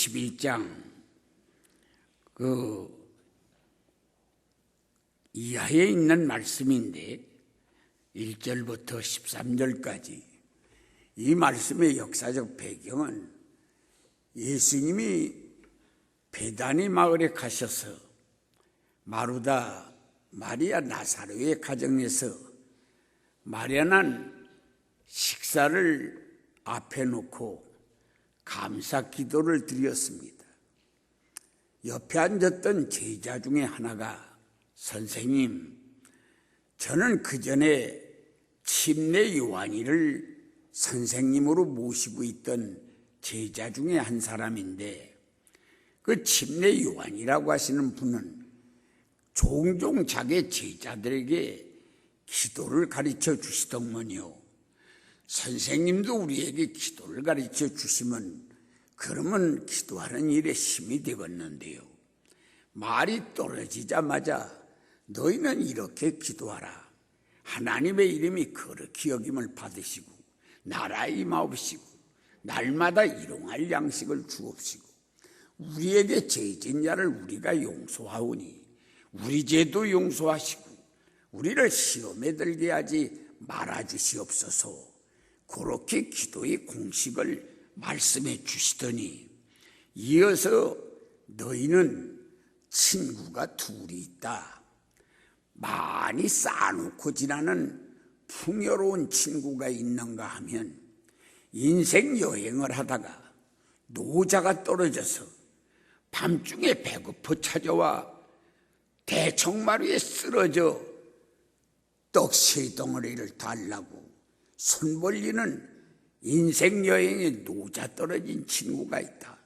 11장 이하에 있는 말씀인데 1절부터 13절까지 이 말씀의 역사적 배경은 예수님이 베다니 마을에 가셔서 마르다, 마리아, 나사로의 가정에서 마련한 식사를 앞에 놓고 감사 기도를 드렸습니다. 옆에 앉았던 제자 중에 하나가 선생님, 저는 그 전에 침례 요한이를 선생님으로 모시고 있던 제자 중에 한 사람인데 그 침례 요한이라고 하시는 분은 종종 자기 제자들에게 기도를 가르쳐 주시더군요. 선생님도 우리에게 기도를 가르쳐 주시면 그러면 기도하는 일에 힘이 되겠는데요. 말이 떨어지자마자 너희는 이렇게 기도하라. 하나님의 이름이 거룩히 여김을 받으시고 나라에 임하옵시고 날마다 일용할 양식을 주옵시고 우리에게 죄진 자를 우리가 용서하오니 우리 죄도 용서하시고 우리를 시험에 들게 하지 말아주시옵소서. 그렇게 기도의 공식을 말씀해 주시더니 이어서 너희는 친구가 둘이 있다. 많이 쌓아놓고 지나는 풍요로운 친구가 있는가 하면 인생 여행을 하다가 노자가 떨어져서 밤중에 배고파 찾아와 대청마루에 쓰러져 떡 3덩어리를 달라고 손 벌리는 인생 여행에 노자 떨어진 친구가 있다.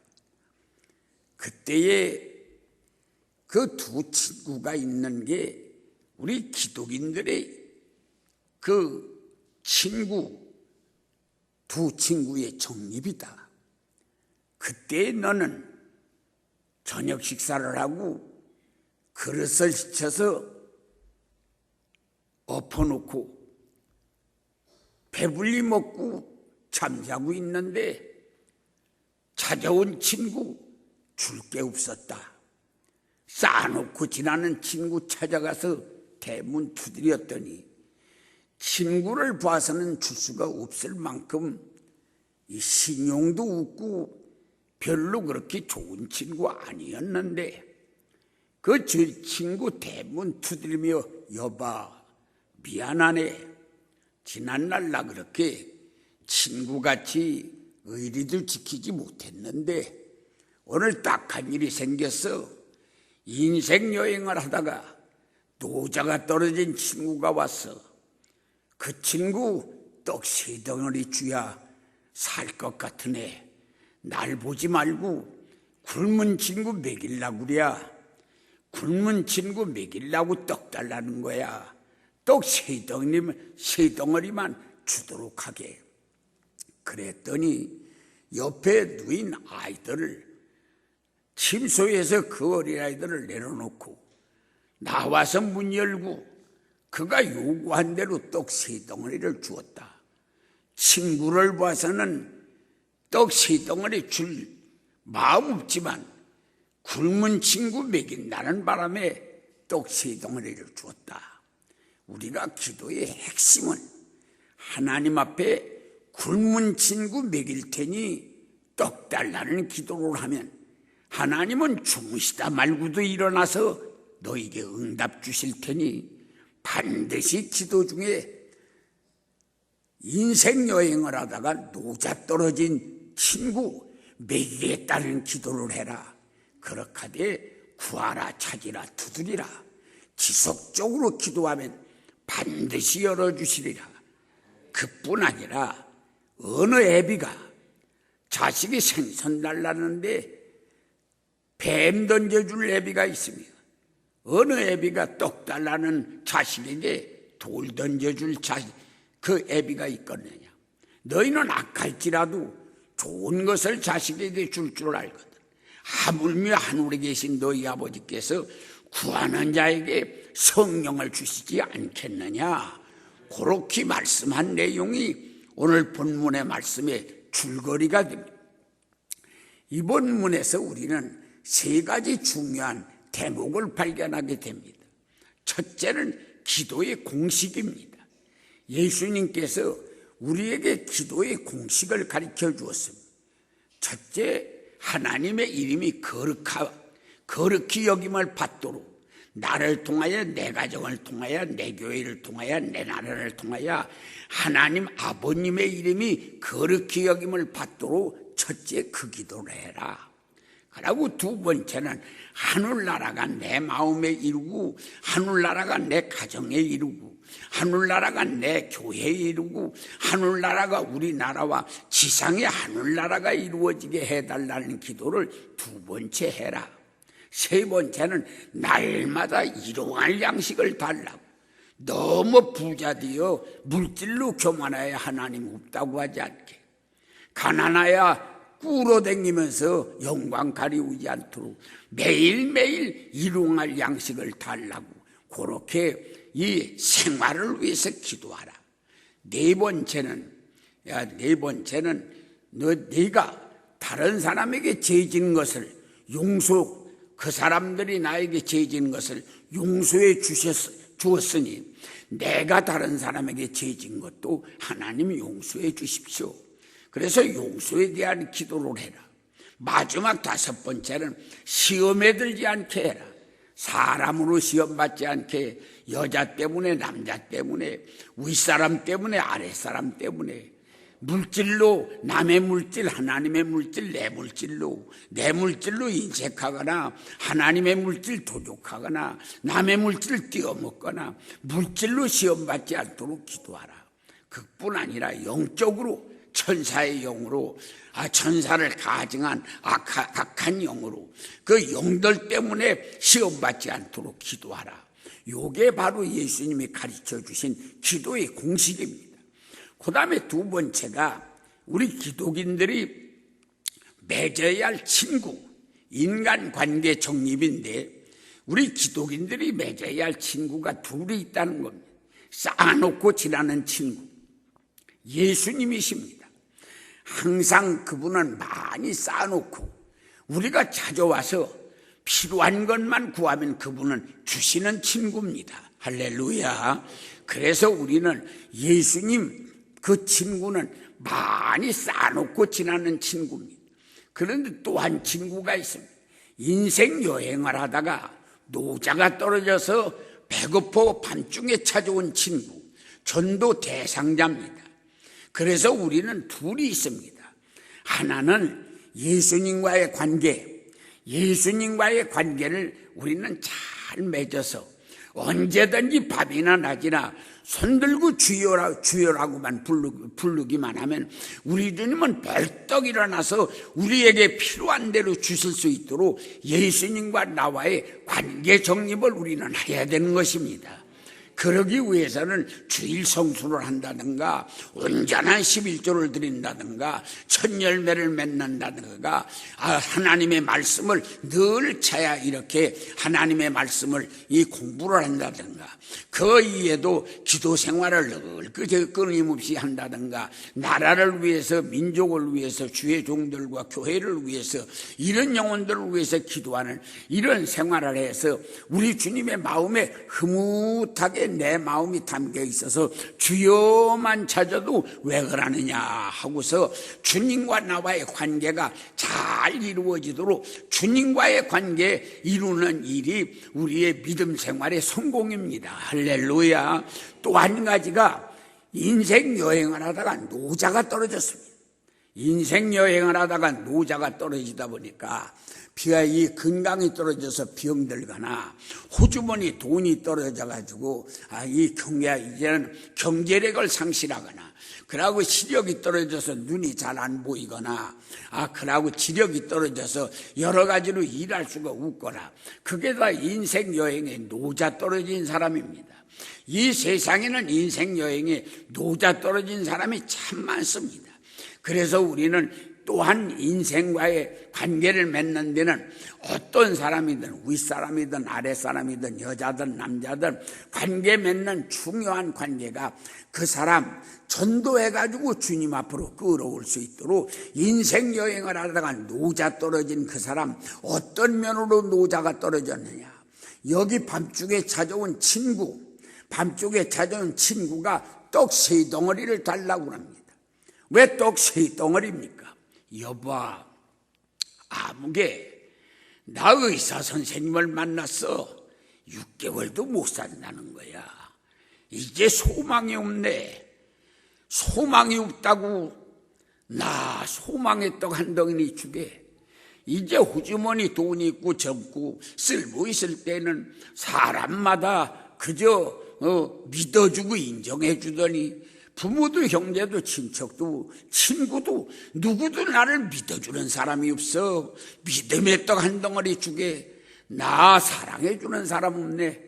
그때에 그 두 친구가 있는 게 우리 기독인들의 그 두 친구의 정립이다. 그때 너는 저녁 식사를 하고 그릇을 씻어서 엎어놓고 배불리 먹고 잠자고 있는데 찾아온 친구 줄 게 없었다. 쌓아놓고 지나는 친구 찾아가서 대문 두드렸더니 친구를 봐서는 줄 수가 없을 만큼 이 신용도 없고 별로 그렇게 좋은 친구 아니었는데 그 친구 대문 두드리며 여봐 미안하네. 지난날 나 그렇게 친구같이 의리도 지키지 못했는데 오늘 딱한 일이 생겼어. 인생 여행을 하다가 노자가 떨어진 친구가 왔어. 그 친구 떡 3덩어리 주야 살 것 같으네. 날 보지 말고 굶은 친구 먹이려고 그래. 굶은 친구 먹이려고 떡 달라는 거야. 떡 3덩어리만 주도록 하게. 그랬더니 옆에 누인 아이들을 침소에서 그 어린아이들을 내려놓고 나와서 문 열고 그가 요구한 대로 떡 3덩어리를 주었다. 친구를 봐서는 떡 3덩어리 줄 마음 없지만 굶은 친구 먹인다는 바람에 떡 3덩어리를 주었다. 우리가 기도의 핵심은 하나님 앞에 굶은 친구 먹일 테니 떡 달라는 기도를 하면 하나님은 주무시다 말고도 일어나서 너에게 응답 주실 테니 반드시 기도 중에 인생 여행을 하다가 노자 떨어진 친구 먹이겠다는 기도를 해라. 그렇게 구하라 찾으라 두드리라. 지속적으로 기도하면 반드시 열어주시리라. 그뿐 아니라 어느 애비가 자식이 생선 달라는데 뱀 던져줄 애비가 있습니다. 어느 애비가 떡 달라는 자식에게 돌 던져줄 그 애비가 있겠느냐. 너희는 악할지라도 좋은 것을 자식에게 줄 줄 알거든. 하물며 하늘에 계신 너희 아버지께서 구하는 자에게 성령을 주시지 않겠느냐. 그렇게 말씀한 내용이 오늘 본문의 말씀의 줄거리가 됩니다. 이번 문에서 우리는 세 가지 중요한 대목을 발견하게 됩니다. 첫째는 기도의 공식입니다. 예수님께서 우리에게 기도의 공식을 가르쳐 주었습니다. 첫째, 하나님의 이름이 거룩히 여김을 받도록 나를 통하여, 내 가정을 통하여, 내 교회를 통하여, 내 나라를 통하여 하나님 아버님의 이름이 거룩히 여김을 받도록 첫째 그 기도를 해라. 그리고 두 번째는 하늘나라가 내 마음에 이루고, 하늘나라가 내 가정에 이루고, 하늘나라가 내 교회에 이루고, 하늘나라가 우리나라와 지상의 하늘나라가 이루어지게 해달라는 기도를 두 번째 해라. 세 번째는 날마다 일용할 양식을 달라고. 너무 부자 되어 물질로 교만하여 하나님 없다고 하지 않게, 가난하여 꾸러 다니면서 영광 가리우지 않도록 매일매일 일용할 양식을 달라고, 그렇게 이 생활을 위해서 기도하라. 네 번째는 네가 다른 사람에게 죄진 것을 그 사람들이 나에게 죄진 것을 용서해 주었으니 내가 다른 사람에게 죄진 것도 하나님이 용서해 주십시오. 그래서 용서에 대한 기도를 해라. 마지막 다섯 번째는 시험에 들지 않게 해라. 사람으로 시험 받지 않게, 여자 때문에, 남자 때문에, 윗사람 때문에, 아랫사람 때문에, 물질로, 남의 물질, 하나님의 물질, 내 물질로 인색하거나, 하나님의 물질 도둑하거나, 남의 물질 띄어먹거나, 물질로 시험 받지 않도록 기도하라. 그뿐 아니라 영적으로, 천사의 영으로, 천사를 가증한 악한 영으로, 그 영들 때문에 시험받지 않도록 기도하라. 요게 바로 예수님이 가르쳐 주신 기도의 공식입니다. 그 다음에 두 번째가 우리 기독인들이 맺어야 할 친구, 인간관계 정립인데, 우리 기독인들이 맺어야 할 친구가 둘이 있다는 겁니다. 쌓아놓고 지나는 친구, 예수님이십니다. 항상 그분은 많이 쌓아놓고 우리가 찾아와서 필요한 것만 구하면 그분은 주시는 친구입니다. 할렐루야. 그래서 우리는 예수님 그 친구는 많이 쌓아놓고 지나는 친구입니다. 그런데 또 한 친구가 있습니다. 인생 여행을 하다가 노자가 떨어져서 배고파 밤중에 찾아온 친구, 전도 대상자입니다. 그래서 우리는 둘이 있습니다. 하나는 예수님과의 관계를 우리는 잘 맺어서 언제든지 밤이나 낮이나 손들고 주여라고만 부르기만 하면 우리 주님은 벌떡 일어나서 우리에게 필요한 대로 주실 수 있도록 예수님과 나와의 관계 정립을 우리는 해야 되는 것입니다. 그러기 위해서는 주일 성수를 한다든가, 온전한 11조를 드린다든가, 첫 열매를 맺는다든가, 하나님의 말씀을 늘 차야 이렇게 하나님의 말씀을 공부를 한다든가, 그 이외에도 기도 생활을 늘 끊임없이 한다든가, 나라를 위해서, 민족을 위해서, 주의 종들과 교회를 위해서, 이런 영혼들을 위해서 기도하는 이런 생활을 해서 우리 주님의 마음에 흐뭇하게 내 마음이 담겨 있어서 주여만 찾아도 왜 그러느냐 하고서 주님과 나와의 관계가 잘 이루어지도록 주님과의 관계 이루는 일이 우리의 믿음 생활의 성공입니다. 할렐루야. 또 한 가지가 인생 여행을 하다가 노자가 떨어졌습니다. 인생 여행을 하다가 노자가 떨어지다 보니까 이 건강이 떨어져서 병들거나 호주머니 돈이 떨어져가지고 이제는 경제력을 상실하거나, 그러고 시력이 떨어져서 눈이 잘 안 보이거나, 그러고 지력이 떨어져서 여러 가지로 일할 수가 없거나, 그게 다 인생 여행에 노자 떨어진 사람입니다. 이 세상에는 인생 여행에 노자 떨어진 사람이 참 많습니다. 그래서 우리는 또한 인생과의 관계를 맺는 데는 어떤 사람이든 윗사람이든 아랫사람이든 여자든 남자든 관계 맺는 중요한 관계가 그 사람 전도해가지고 주님 앞으로 끌어올 수 있도록 인생 여행을 하다가 노자 떨어진 그 사람, 어떤 면으로 노자가 떨어졌느냐. 여기 밤중에 찾아온 친구, 밤중에 찾아온 친구가 떡 3덩어리를 달라고 합니다. 왜 떡 3덩어리입니까? 여봐, 아무개 나 의사 선생님을 만났어. 6개월도 못 산다는 거야. 이제 소망이 없네. 소망이 없다고 나 소망의 떡 1덩이 주게. 이제 호주머니 돈이 있고 젊고 쓸모 있을 때는 사람마다 그저 믿어주고 인정해주더니 부모도 형제도 친척도 친구도 누구도 나를 믿어주는 사람이 없어. 믿음의 떡 1덩어리 주게. 나 사랑해주는 사람 없네.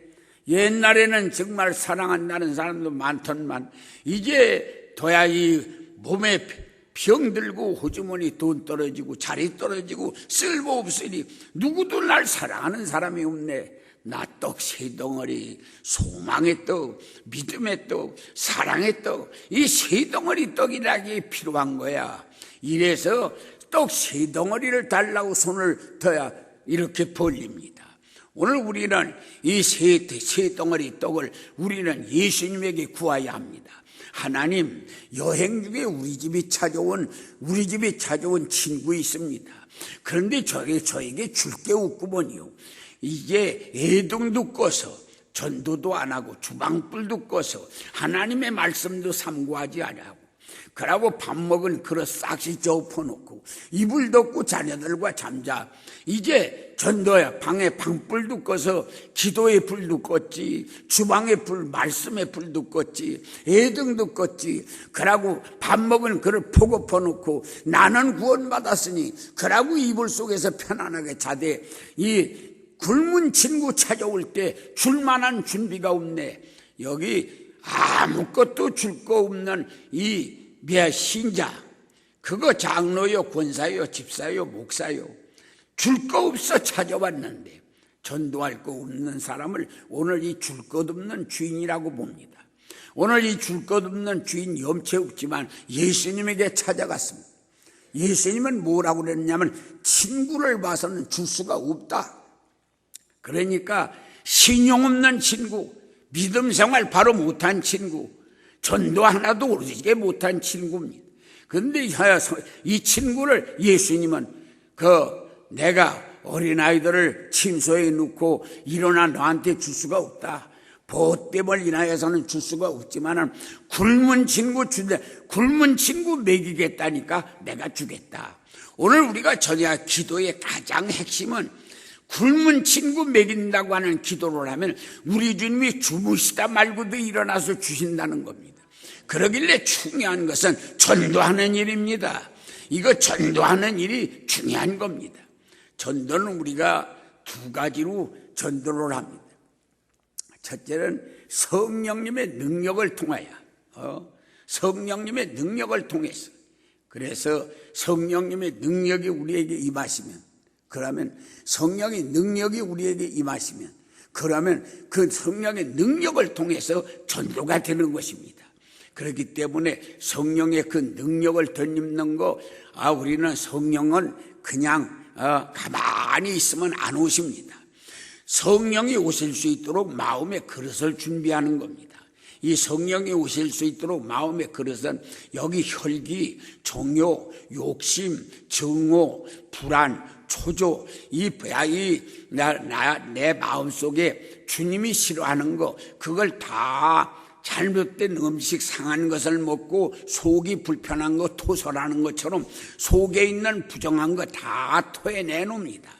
옛날에는 정말 사랑한다는 사람도 많던만 이제 더야 이 몸에 병들고 호주머니 돈 떨어지고 자리 떨어지고 쓸모없으니 누구도 날 사랑하는 사람이 없네. 나 떡 3덩어리, 소망의 떡, 믿음의 떡, 사랑의 떡, 이 3덩어리 떡이라기 필요한 거야. 이래서 떡 3덩어리를 달라고 손을 더야 이렇게 벌립니다. 오늘 우리는 이 세 덩어리 떡을 우리는 예수님에게 구해야 합니다. 하나님, 여행 중에 우리 집에 찾아온 친구 있습니다. 그런데 저에게 줄 게 없구먼요. 이제 애동도 꺼서 전도도 안 하고 주방불도 꺼서 하나님의 말씀도 삼고하지 않고 그러고 밥 먹은 그릇 싹시 접어놓고 이불 덮고 자녀들과 잠자. 이제 전도야 방에 방불도 꺼서 기도의 불도 껐지, 주방의 불, 말씀의 불도 껐지, 애등도 껐지. 그러고 밥 먹은 그릇 포고퍼놓고 나는 구원받았으니 그러고 이불 속에서 편안하게 자되 이 굶은 친구 찾아올 때 줄만한 준비가 없네. 여기 아무것도 줄 거 없는 이 신자, 그거 장로요, 권사요, 집사요, 목사요, 줄 거 없어 찾아왔는데 전도할 거 없는 사람을 오늘 이 줄 것 없는 주인이라고 봅니다. 오늘 이 줄 것 없는 주인 염치 없지만 예수님에게 찾아갔습니다. 예수님은 뭐라고 그랬냐면 친구를 봐서는 줄 수가 없다. 그러니까 신용 없는 친구, 믿음 생활 바로 못한 친구, 전도 하나도 오르게 못한 친구입니다. 그런데 이 친구를 예수님은 내가 어린아이들을 침소에 넣고 일어나 너한테 줄 수가 없다. 보호됨을 인하여서는 줄 수가 없지만은 굶은 친구 먹이겠다니까 내가 주겠다. 오늘 우리가 전야 기도의 가장 핵심은 굶은 친구 먹인다고 하는 기도를 하면 우리 주님이 주무시다 말고도 일어나서 주신다는 겁니다. 그러길래 중요한 것은 전도하는 일입니다. 이거 전도하는 일이 중요한 겁니다. 전도는 우리가 2가지로 전도를 합니다. 첫째는 성령님의 능력을 통하여, 성령님의 능력을 통해서. 그래서 성령님의 능력이 우리에게 임하시면, 그러면 성령의 능력이 우리에게 임하시면, 그러면 그 성령의 능력을 통해서 전도가 되는 것입니다. 그렇기 때문에 성령의 그 능력을 덧입는 거, 우리는 성령은 그냥 가만히 있으면 안 오십니다. 성령이 오실 수 있도록 마음의 그릇을 준비하는 겁니다. 이 성령이 오실 수 있도록 마음의 그릇은 여기 혈기, 종욕, 욕심, 정오, 불안, 초조, 내 마음속에 주님이 싫어하는 거, 그걸 다 잘못된 음식, 상한 것을 먹고 속이 불편한 거 토설하는 것처럼 속에 있는 부정한 거 다 토해내놓습니다.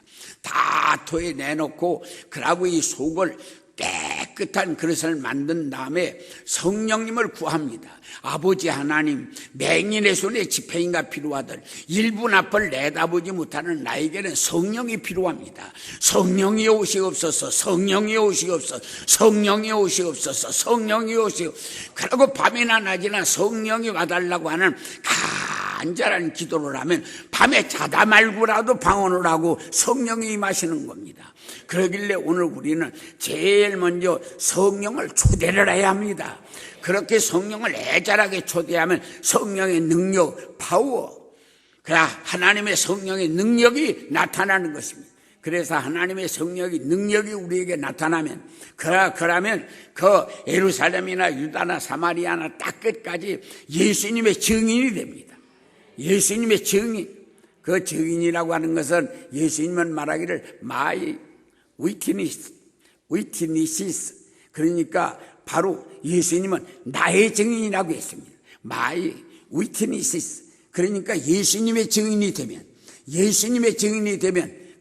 다 토해내놓고 그러고 이 속을 깨끗한 그릇을 만든 다음에 성령님을 구합니다. 아버지 하나님, 맹인의 손에 지팡이가 필요하듯 1분 앞을 내다보지 못하는 나에게는 성령이 필요합니다. 성령이 오시옵소서, 성령이 오시옵소서, 성령이 오시옵소서, 성령이 오시옵소서. 그러고 밤이나 낮이나 성령이 와달라고 하는 간절한 기도를 하면 밤에 자다 말고라도 방언을 하고 성령이 임하시는 겁니다. 그러길래 오늘 우리는 제일 먼저 성령을 초대를 해야 합니다. 그렇게 성령을 애절하게 초대하면 성령의 능력, 파워, 그야 하나님의 성령의 능력이 나타나는 것입니다. 그래서 하나님의 성령이 능력이 우리에게 나타나면 그러면 그 예루살렘이나 유다나 사마리아나 딱 끝까지 예수님의 증인이 됩니다. 예수님의 증인. 그 증인이라고 하는 것은 예수님은 말하기를 my witnesses. 그러니까 바로 예수님은 나의 증인이라고 했습니다. my witnesses. 그러니까 예수님의 증인이 되면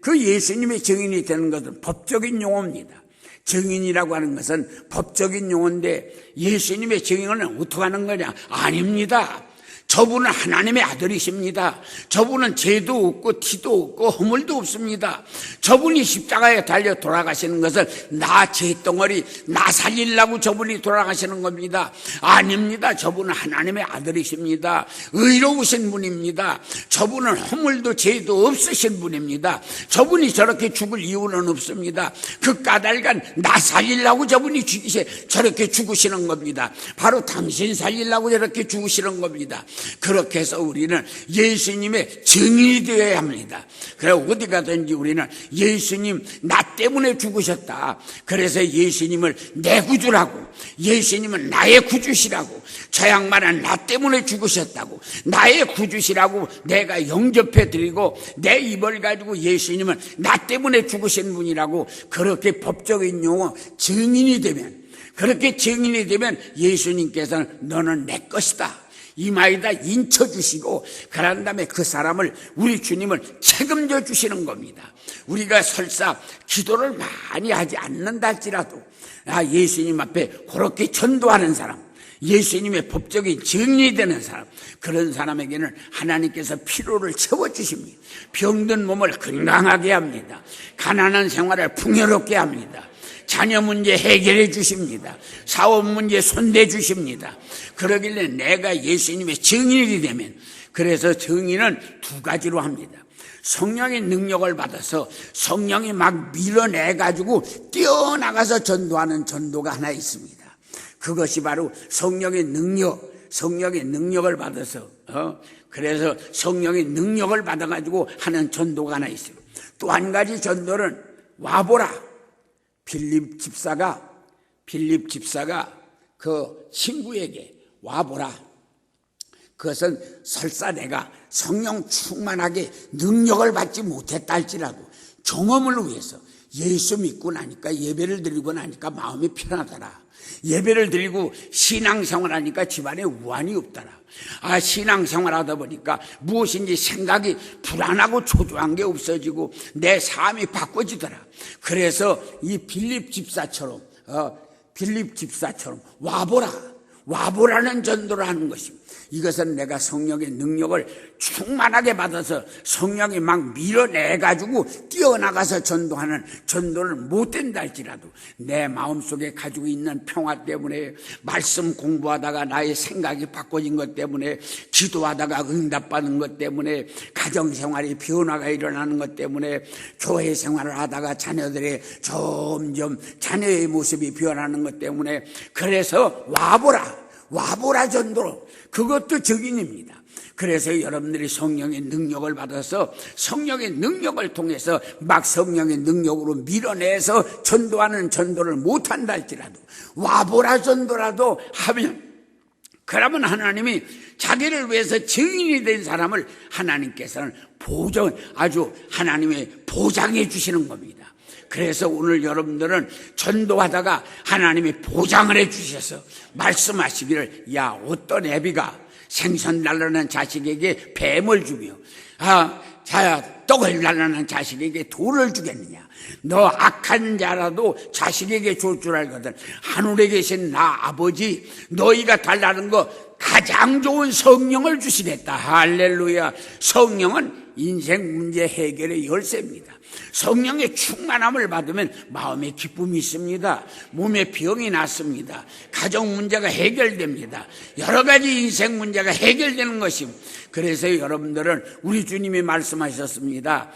그 예수님의 증인이 되는 것은 법적인 용어입니다. 증인이라고 하는 것은 법적인 용어인데 예수님의 증인은 어떻게 하는 거냐? 아닙니다. 저분은 하나님의 아들이십니다. 저분은 죄도 없고 티도 없고 허물도 없습니다. 저분이 십자가에 달려 돌아가시는 것은 나 죄덩어리 나 살리려고 저분이 돌아가시는 겁니다. 아닙니다. 저분은 하나님의 아들이십니다. 의로우신 분입니다. 저분은 허물도 죄도 없으신 분입니다. 저분이 저렇게 죽을 이유는 없습니다. 그 까닭은 나 살리려고 저분이 저렇게 죽으시는 겁니다. 바로 당신 살리려고 저렇게 죽으시는 겁니다. 그렇게 해서 우리는 예수님의 증인이 되어야 합니다. 그래 어디 가든지 우리는 예수님 나 때문에 죽으셨다. 그래서 예수님을 내 구주라고, 예수님은 나의 구주시라고, 저 양반은 나 때문에 죽으셨다고, 나의 구주시라고 내가 영접해 드리고 내 입을 가지고 예수님은 나 때문에 죽으신 분이라고 그렇게 법적인 용어 증인이 되면, 그렇게 증인이 되면 예수님께서는 너는 내 것이다 이마에다 인쳐주시고 그런 다음에 그 사람을 우리 주님을 책임져 주시는 겁니다. 우리가 설사 기도를 많이 하지 않는다 할지라도 예수님 앞에 그렇게 전도하는 사람, 예수님의 법적인 증인이 되는 사람, 그런 사람에게는 하나님께서 필요를 채워주십니다. 병든 몸을 건강하게 합니다. 가난한 생활을 풍요롭게 합니다. 자녀 문제 해결해 주십니다. 사업 문제 손대 주십니다. 그러길래 내가 예수님의 증인이 되면, 그래서 증인은 두 가지로 합니다. 성령의 능력을 받아서 성령이 막 밀어내가지고 뛰어나가서 전도하는 전도가 하나 있습니다. 그것이 바로 성령의 능력을 받아서 그래서 성령의 능력을 받아가지고 하는 전도가 하나 있습니다. 또 한 가지 전도는 와보라. 빌립 집사가 그 친구에게 와보라. 그것은 설사 내가 성령 충만하게 능력을 받지 못했다 할지라도 경험을 위해서 예수 믿고 나니까, 예배를 드리고 나니까 마음이 편하더라. 예배를 드리고 신앙생활 하니까 집안에 우환이 없더라. 신앙생활 하다 보니까 무엇인지 생각이 불안하고 초조한 게 없어지고 내 삶이 바꿔지더라. 그래서 이 빌립 집사처럼 와보라는 전도를 하는 것입니다. 이것은 내가 성령의 능력을 충만하게 받아서 성령이 막 밀어내가지고 뛰어나가서 전도하는 전도를 못된다 할지라도 내 마음속에 가지고 있는 평화 때문에, 말씀 공부하다가 나의 생각이 바꿔진 것 때문에, 기도하다가 응답받는 것 때문에, 가정생활에 변화가 일어나는 것 때문에, 교회 생활을 하다가 자녀들의 점점 자녀의 모습이 변하는 것 때문에, 그래서 와보라 전도로, 그것도 증인입니다. 그래서 여러분들이 성령의 능력을 받아서 성령의 능력을 통해서 막 성령의 능력으로 밀어내서 전도하는 전도를 못한다 할지라도 와보라 전도라도 하면, 그러면 하나님이 자기를 위해서 증인이 된 사람을 하나님께서는 아주 하나님의 보장해 주시는 겁니다. 그래서 오늘 여러분들은 전도하다가 하나님이 보장을 해 주셔서 말씀하시기를, 야, 어떤 애비가 생선 달라는 자식에게 뱀을 주며 떡을 달라는 자식에게 돌을 주겠느냐. 너 악한 자라도 자식에게 줄 줄 알거든. 하늘에 계신 나 아버지, 너희가 달라는 거 가장 좋은 성령을 주시겠다. 할렐루야. 성령은 인생 문제 해결의 열쇠입니다. 성령의 충만함을 받으면 마음에 기쁨이 있습니다. 몸에 병이 낫습니다. 가정 문제가 해결됩니다. 여러 가지 인생 문제가 해결되는 것입니다. 그래서 여러분들은 우리 주님이 말씀하셨습니다.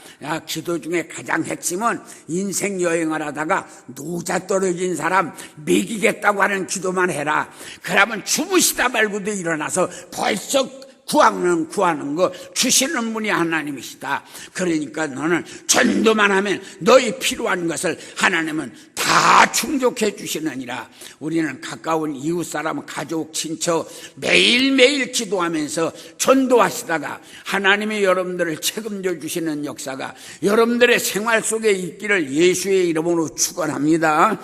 기도 중에 가장 핵심은 인생 여행을 하다가 노자 떨어진 사람 먹이겠다고 하는 기도만 해라. 그러면 주무시다 말고도 일어나서 벌써 구하는 거 주시는 분이 하나님이시다. 그러니까 너는 전도만 하면 너희 필요한 것을 하나님은 다 충족해 주시느니라. 우리는 가까운 이웃 사람, 가족, 친척 매일매일 기도하면서 전도하시다가 하나님이 여러분들을 책임져 주시는 역사가 여러분들의 생활 속에 있기를 예수의 이름으로 축원합니다.